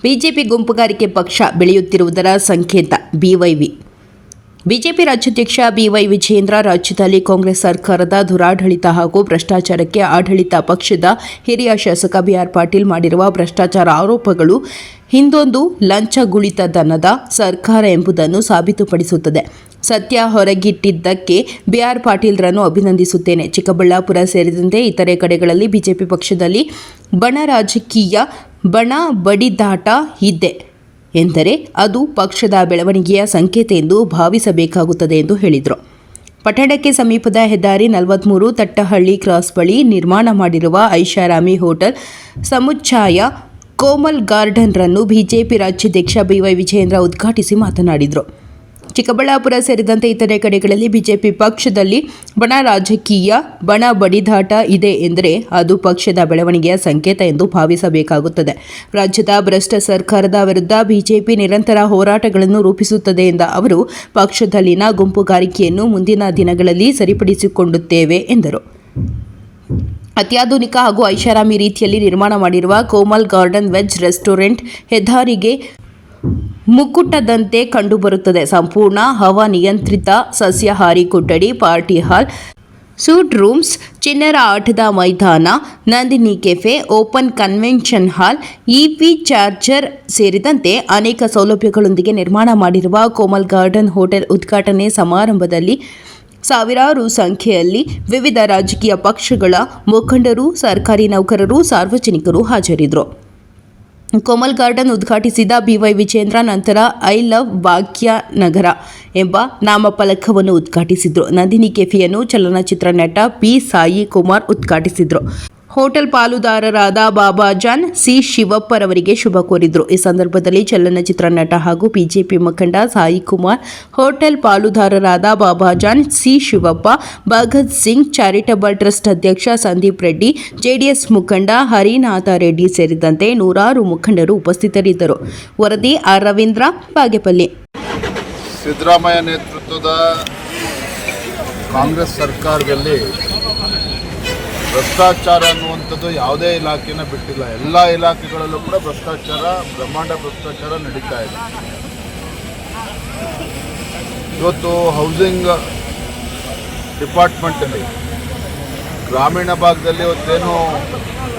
BJP ಗುಂಪುಗಾರಿಕೆ ಪಕ್ಷ ಬೆಳೆಯುತ್ತಿರುವುದರ ಸಂಕೇತ ಬಿವೈವಿ. BJP ರಾಜ್ಯಾಧ್ಯಕ್ಷ ಬಿವೈ ವಿಜಯೇಂದ್ರ ರಾಜ್ಯದಲ್ಲಿ ಕಾಂಗ್ರೆಸ್ ಸರ್ಕಾರದ ದುರಾಡಳಿತ ಹಾಗೂ ಭ್ರಷ್ಟಾಚಾರಕ್ಕೆ ಆಡಳಿತ ಪಕ್ಷದ ಹಿರಿಯ ಶಾಸಕ ಬಿಆರ್ ಪಾಟೀಲ್ ಮಾಡಿರುವ ಭ್ರಷ್ಟಾಚಾರ ಆರೋಪಗಳು ಹಿಂದೊಂದು ಲಂಚಗುಳಿತನದ ಸರ್ಕಾರ ಎಂಬುದನ್ನು ಸಾಬೀತುಪಡಿಸುತ್ತದೆ. ಸತ್ಯ ಹೊರಗಿಟ್ಟಿದ್ದಕ್ಕೆ ಬಿಆರ್ ಪಾಟೀಲ್ರನ್ನು ಅಭಿನಂದಿಸುತ್ತೇನೆ. ಚಿಕ್ಕಬಳ್ಳಾಪುರ ಸೇರಿದಂತೆ ಇತರೆ ಕಡೆಗಳಲ್ಲಿ ಬಿಜೆಪಿ ಪಕ್ಷದಲ್ಲಿ ಬಣ ರಾಜಕೀಯ ಬಣ ಬಡಿದಾಟ ಇದೆ ಎಂದರೆ ಅದು ಪಕ್ಷದ ಬೆಳವಣಿಗೆಯ ಸಂಕೇತ ಎಂದು ಭಾವಿಸಬೇಕಾಗುತ್ತದೆ ಎಂದು ಹೇಳಿದರು. ಪಟ್ಟಣಕ್ಕೆ ಸಮೀಪದ ಹೆದ್ದಾರಿ 43 ತಟ್ಟಹಳ್ಳಿ ಕ್ರಾಸ್ ಬಳಿ ನಿರ್ಮಾಣ ಮಾಡಿರುವ ಐಷಾರಾಮಿ ಹೋಟೆಲ್ ಸಮುಚ್ಚಯ ಕೋಮಲ್ ಗಾರ್ಡನ್ ರನ್ನು ಬಿಜೆಪಿ ರಾಜ್ಯಾಧ್ಯಕ್ಷ ಬಿವೈ ವಿಜಯೇಂದ್ರ ಉದ್ಘಾಟಿಸಿ ಮಾತನಾಡಿದರು. ಚಿಕ್ಕಬಳ್ಳಾಪುರ ಸೇರಿದಂತೆ ಇತರೆ ಕಡೆಗಳಲ್ಲಿ ಬಿಜೆಪಿ ಪಕ್ಷದಲ್ಲಿ ಬಣ ರಾಜಕೀಯ ಬಣ ಬಡಿದಾಟ ಇದೆ ಎಂದರೆ ಅದು ಪಕ್ಷದ ಬೆಳವಣಿಗೆಯ ಸಂಕೇತ ಎಂದು ಭಾವಿಸಬೇಕಾಗುತ್ತದೆ. ರಾಜ್ಯದ ಭ್ರಷ್ಟ ಸರ್ಕಾರದ ವಿರುದ್ಧ ಬಿಜೆಪಿ ನಿರಂತರ ಹೋರಾಟಗಳನ್ನು ರೂಪಿಸುತ್ತದೆ ಎಂದ ಅವರು, ಪಕ್ಷದಲ್ಲಿನ ಗುಂಪುಗಾರಿಕೆಯನ್ನು ಮುಂದಿನ ದಿನಗಳಲ್ಲಿ ಸರಿಪಡಿಸಿಕೊಳ್ಳುತ್ತೇವೆ ಎಂದರು. ಅತ್ಯಾಧುನಿಕ ಹಾಗೂ ಐಷಾರಾಮಿ ರೀತಿಯಲ್ಲಿ ನಿರ್ಮಾಣ ಮಾಡಿರುವ ಕೋಮಲ್ ಗಾರ್ಡನ್ ವೆಜ್ ರೆಸ್ಟೋರೆಂಟ್ ಹೆದ್ದಾರಿಗೆ ಮುಕ್ಕುಟದಂತೆ ಕಂಡುಬರುತ್ತದೆ. ಸಂಪೂರ್ಣ ಹವಾನಿಯಂತ್ರಿತ ಸಸ್ಯಾಹಾರಿ ಕೊಠಡಿ, ಪಾರ್ಟಿ ಹಾಲ್, ಸೂಟ್ ರೂಮ್ಸ್, ಚಿಣ್ಣರ ಆಟದ ಮೈದಾನ, Nandini cafe, open convention hall, EV charger ಸೇರಿದಂತೆ ಅನೇಕ ಸೌಲಭ್ಯಗಳೊಂದಿಗೆ ನಿರ್ಮಾಣ ಮಾಡಿರುವ ಕೋಮಲ್ ಗಾರ್ಡನ್ ಹೋಟೆಲ್ ಉದ್ಘಾಟನೆ ಸಮಾರಂಭದಲ್ಲಿ ಸಾವಿರಾರು ಸಂಖ್ಯೆಯಲ್ಲಿ ವಿವಿಧ ರಾಜಕೀಯ ಪಕ್ಷಗಳ ಮುಖಂಡರು, ಸರ್ಕಾರಿ ನೌಕರರು, ಸಾರ್ವಜನಿಕರು ಹಾಜರಿದ್ದರು. ಕೋಮಲ್ ಗಾರ್ಡನ್ ಉದ್ಘಾಟಿಸಿದ ಬಿವೈ ವಿಜಯೇಂದ್ರ ನಂತರ ಐ ಲವ್ ಭಾಗ್ಯನಗರ ಎಂಬ ನಾಮಫಲಕವನ್ನು ಉದ್ಘಾಟಿಸಿದರು. ನಂದಿನಿ ಕೆಫೆಯನ್ನು ಚಲನಚಿತ್ರ ನಟ ಪಿ ಸಾಯಿ ಕುಮಾರ್ ಉದ್ಘಾಟಿಸಿದರು. ಹೋಟೆಲ್ ಪಾಲುದಾರರಾದ ಬಾಬಾಜಾನ್ ಸಿ ಶಿವಪ್ಪರವರಿಗೆ ಶುಭ ಕೋರಿದರು. ಈ ಸಂದರ್ಭದಲ್ಲಿ ಚಲನಚಿತ್ರ ನಟ ಹಾಗೂ ಬಿಜೆಪಿ ಮುಖಂಡ ಸಾಯಿ ಕುಮಾರ್, ಹೋಟೆಲ್ ಪಾಲುದಾರರಾದ Babajan C Shivappa, Bhagat Singh charitable trust ಅಧ್ಯಕ್ಷ ಸಂದೀಪ್ ರೆಡ್ಡಿ, ಜೆಡಿಎಸ್ ಮುಖಂಡ ಹರಿನಾಥ ರೆಡ್ಡಿ ಸೇರಿದಂತೆ ನೂರಾರು ಮುಖಂಡರು ಉಪಸ್ಥಿತರಿದ್ದರು. ವರದಿ ಆರ್ ರವೀಂದ್ರ, ಬಾಗೇಪಲ್ಲಿ. ಸಿದ್ದರಾಮಯ್ಯ ನೇತೃತ್ವದ ಕಾಂಗ್ರೆಸ್ ಸರ್ಕಾರದಲ್ಲಿ ಭ್ರಷ್ಟಾಚಾರ ಅನ್ನುವಂಥದ್ದು ಯಾವುದೇ ಇಲಾಖೆನ ಬಿಟ್ಟಿಲ್ಲ. ಎಲ್ಲ ಇಲಾಖೆಗಳಲ್ಲೂ ಕೂಡ ಭ್ರಷ್ಟಾಚಾರ, ಬ್ರಹ್ಮಾಂಡ ಭ್ರಷ್ಟಾಚಾರ ನಡೀತಾ ಇದೆ. ಇವತ್ತು ಹೌಸಿಂಗ್ ಡಿಪಾರ್ಟ್ಮೆಂಟಲ್ಲಿ ಗ್ರಾಮೀಣ ಭಾಗದಲ್ಲಿ ಇವತ್ತೇನು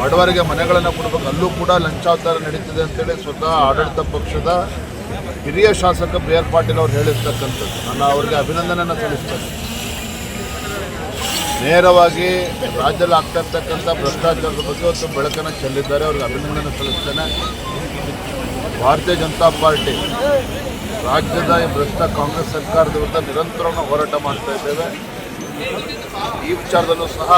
ಬಡವರಿಗೆ ಮನೆಗಳನ್ನು ಕೊಡಬೇಕು, ಅಲ್ಲೂ ಕೂಡ ಲಂಚಾವತಾರ ನಡೀತಿದೆ ಅಂತೇಳಿ ಸ್ವತಃ ಆಡಳಿತ ಪಕ್ಷದ ಹಿರಿಯ ಶಾಸಕ ಬಿಆರ್ ಪಾಟೀಲ್ ಅವರು ಹೇಳಿರ್ತಕ್ಕಂಥದ್ದು. ನಾನು ಅವರಿಗೆ ಅಭಿನಂದನೆಯನ್ನು ಸಲ್ಲಿಸ್ತೇನೆ. ನೇರವಾಗಿ ರಾಜ್ಯದಲ್ಲಿ ಆಗ್ತಾ ಇರ್ತಕ್ಕಂಥ ಭ್ರಷ್ಟಾಚಾರದ ಬಗ್ಗೆ ಒಂದು ಬೆಳಕನ್ನು ಚೆಲ್ಲಿದ್ದಾರೆ. ಅವ್ರಿಗೆ ಅಭಿನಂದನೆ ಸಲ್ಲಿಸ್ತೇನೆ. ಭಾರತೀಯ ಜನತಾ ಪಾರ್ಟಿ ರಾಜ್ಯದ ಈ ಭ್ರಷ್ಟ ಕಾಂಗ್ರೆಸ್ ಸರ್ಕಾರದ ವಿರುದ್ಧ ನಿರಂತರವಾಗಿ ಹೋರಾಟ ಮಾಡ್ತಾ ಇದ್ದೇವೆ. ಈ ವಿಚಾರದಲ್ಲೂ ಸಹ